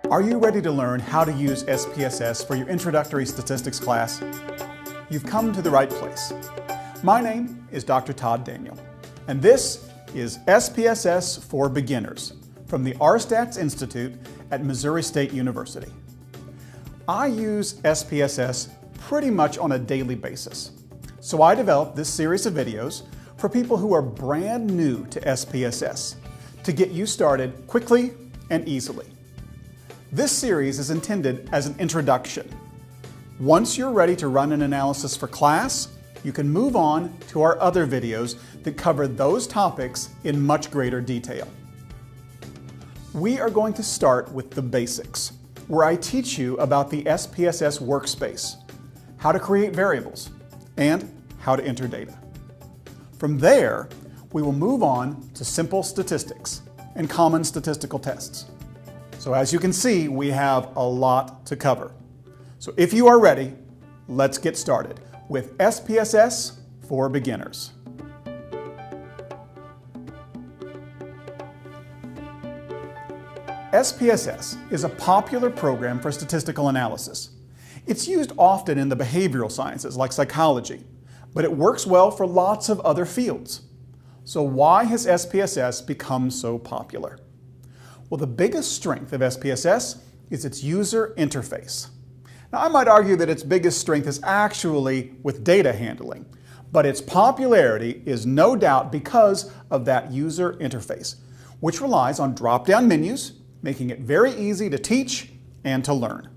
Are you ready to learn how to use SPSS for your introductory statistics class? You've come to the right place. My name is Dr. Todd Daniel, and this is SPSS for Beginners from the RStats Institute at Missouri State University. I use SPSS pretty much on a daily basis, so I developed this series of videos for people who are brand new to SPSS to get you started quickly and easily. This series is intended as an introduction. Once you're ready to run an analysis for class, you can move on to our other videos that cover those topics in much greater detail. We are going to start with the basics, where I teach you about the SPSS workspace, how to create variables, and how to enter data. From there, we will move on to simple statistics and common statistical tests. So as you can see, we have a lot to cover. So if you are ready, let's get started with SPSS for Beginners. SPSS is a popular program for statistical analysis. It's used often in the behavioral sciences like psychology, but it works well for lots of other fields. So why has SPSS become so popular? Well, the biggest strength of SPSS is its user interface. Now, I might argue that its biggest strength is actually with data handling, but its popularity is no doubt because of that user interface, which relies on drop-down menus, making it very easy to teach and to learn.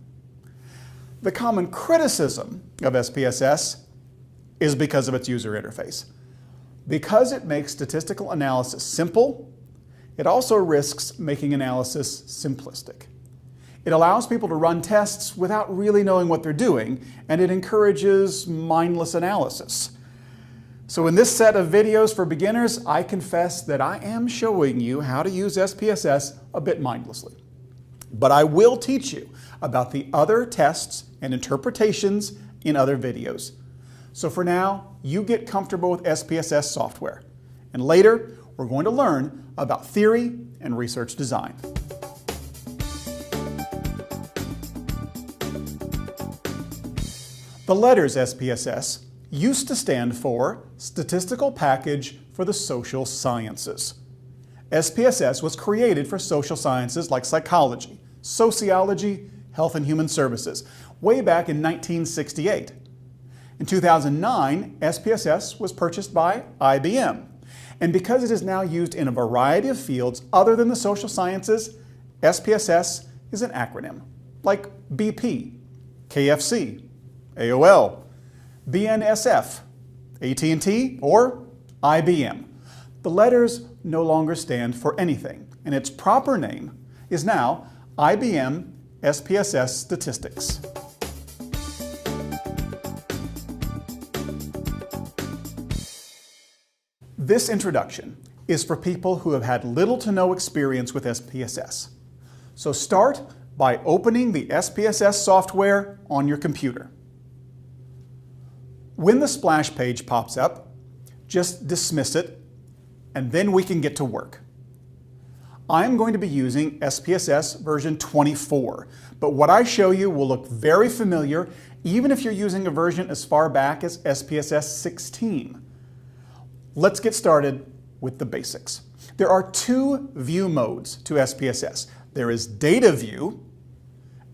The common criticism of SPSS is because of its user interface. Because it makes statistical analysis simple, it also risks making analysis simplistic. It allows people to run tests without really knowing what they're doing, and it encourages mindless analysis. So in this set of videos for beginners, I confess that I am showing you how to use SPSS a bit mindlessly. But I will teach you about the other tests and interpretations in other videos. So for now, you get comfortable with SPSS software, and later we're going to learn about theory and research design. The letters SPSS used to stand for Statistical Package for the Social Sciences. SPSS was created for social sciences like psychology, sociology, health and human services, way back in 1968. In 2009, SPSS was purchased by IBM. And because it is now used in a variety of fields other than the social sciences, SPSS is an acronym, like BP, KFC, AOL, BNSF, AT&T, or IBM. The letters no longer stand for anything, and its proper name is now IBM SPSS Statistics. This introduction is for people who have had little to no experience with SPSS. So start by opening the SPSS software on your computer. When the splash page pops up, just dismiss it, and then we can get to work. I'm going to be using SPSS version 24, but what I show you will look very familiar even if you're using a version as far back as SPSS 16. Let's get started with the basics. There are two view modes to SPSS. There is data view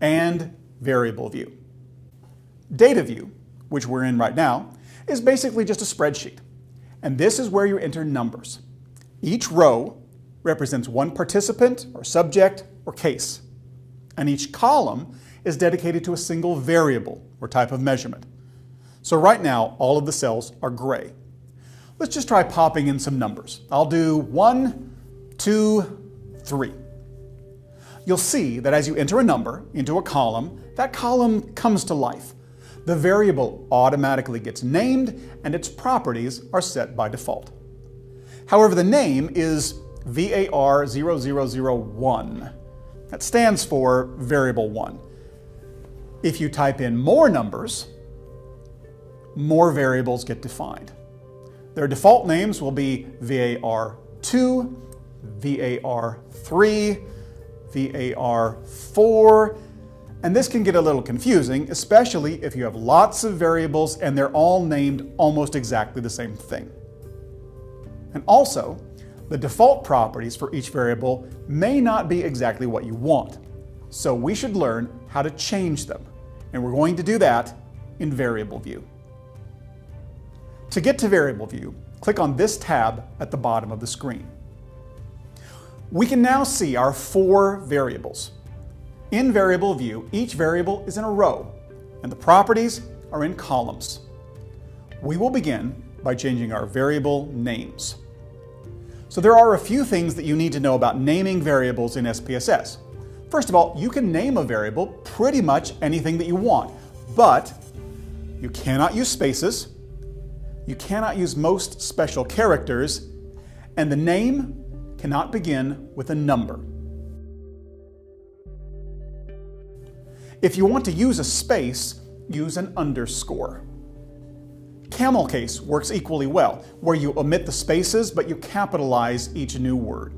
and variable view. Data view, which we're in right now, is basically just a spreadsheet. And this is where you enter numbers. Each row represents one participant or subject or case. And each column is dedicated to a single variable or type of measurement. So right now, all of the cells are gray. Let's just try popping in some numbers. I'll do 1, 2, 3. You'll see that as you enter a number into a column, that column comes to life. The variable automatically gets named and its properties are set by default. However, the name is VAR0001. That stands for variable 1. If you type in more numbers, more variables get defined. Their default names will be VAR2, VAR3, var4, and this can get a little confusing, especially if you have lots of variables and they're all named almost exactly the same thing. And also, the default properties for each variable may not be exactly what you want, so we should learn how to change them, and we're going to do that in Variable View. To get to Variable View, click on this tab at the bottom of the screen. We can now see our 4 variables. In Variable View, each variable is in a row, and the properties are in columns. We will begin by changing our variable names. So there are a few things that you need to know about naming variables in SPSS. First of all, you can name a variable pretty much anything that you want, but you cannot use spaces, you cannot use most special characters, and the name cannot begin with a number. If you want to use a space, use an underscore. Camel case works equally well, where you omit the spaces but you capitalize each new word.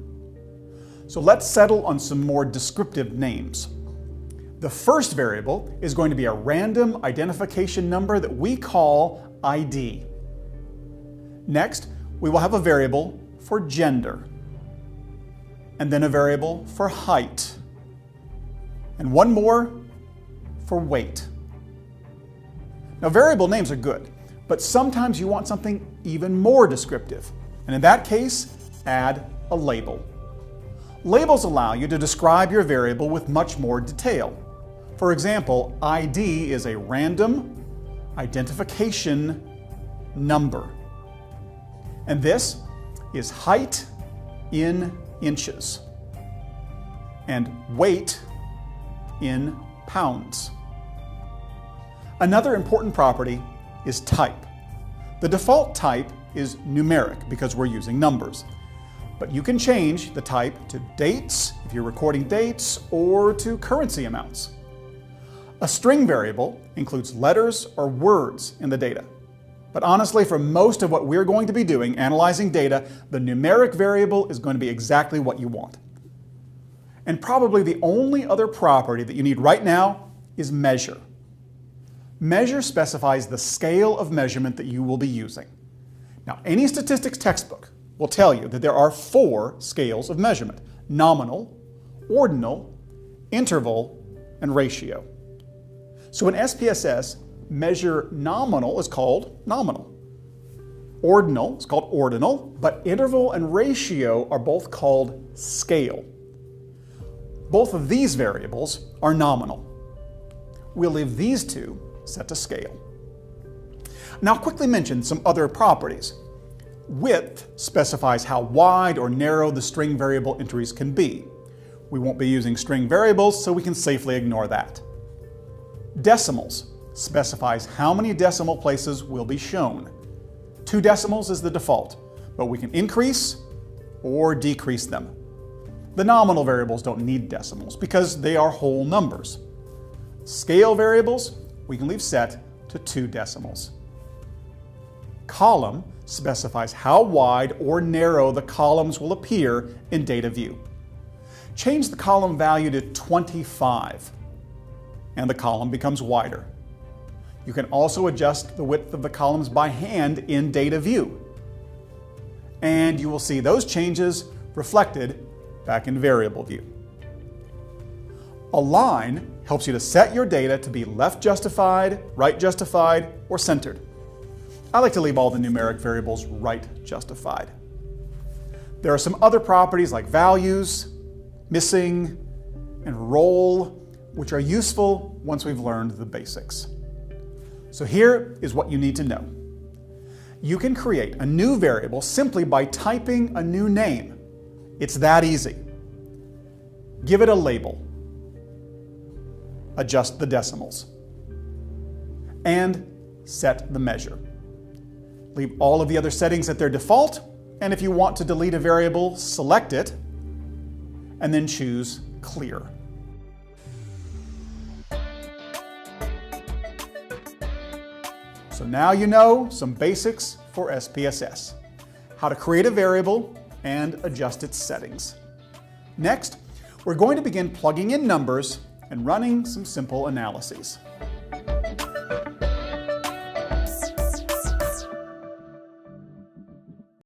So let's settle on some more descriptive names. The first variable is going to be a random identification number that we call ID. Next, we will have a variable for gender, and then a variable for height, and one more for weight. Now, variable names are good, but sometimes you want something even more descriptive, and in that case, add a label. Labels allow you to describe your variable with much more detail. For example, ID is a random identification number, and this is height in inches and weight in pounds. Another important property is type. The default type is numeric because we're using numbers, but you can change the type to dates if you're recording dates or to currency amounts. A string variable includes letters or words in the data. But honestly, for most of what we're going to be doing, analyzing data, the numeric variable is going to be exactly what you want. And probably the only other property that you need right now is measure. Measure specifies the scale of measurement that you will be using. Now, any statistics textbook will tell you that there are 4 scales of measurement: nominal, ordinal, interval, and ratio. So in SPSS, measure nominal is called nominal. Ordinal is called ordinal, but interval and ratio are both called scale. Both of these variables are nominal. We'll leave these two set to scale. Now, I'll quickly mention some other properties. Width specifies how wide or narrow the string variable entries can be. We won't be using string variables, so we can safely ignore that. Decimals specifies how many decimal places will be shown. 2 decimals is the default, but we can increase or decrease them. The nominal variables don't need decimals because they are whole numbers. Scale variables we can leave set to 2 decimals. Column specifies how wide or narrow the columns will appear in data view. Change the column value to 25 and the column becomes wider. You can also adjust the width of the columns by hand in data view. And you will see those changes reflected back in variable view. Align helps you to set your data to be left justified, right justified, or centered. I like to leave all the numeric variables right justified. There are some other properties like values, missing, and roll, which are useful once we've learned the basics. So here is what you need to know. You can create a new variable simply by typing a new name. It's that easy. Give it a label. Adjust the decimals. And set the measure. Leave all of the other settings at their default, and if you want to delete a variable, select it, and then choose Clear. So now you know some basics for SPSS. How to create a variable and adjust its settings. Next, We're going to begin plugging in numbers and running some simple analyses.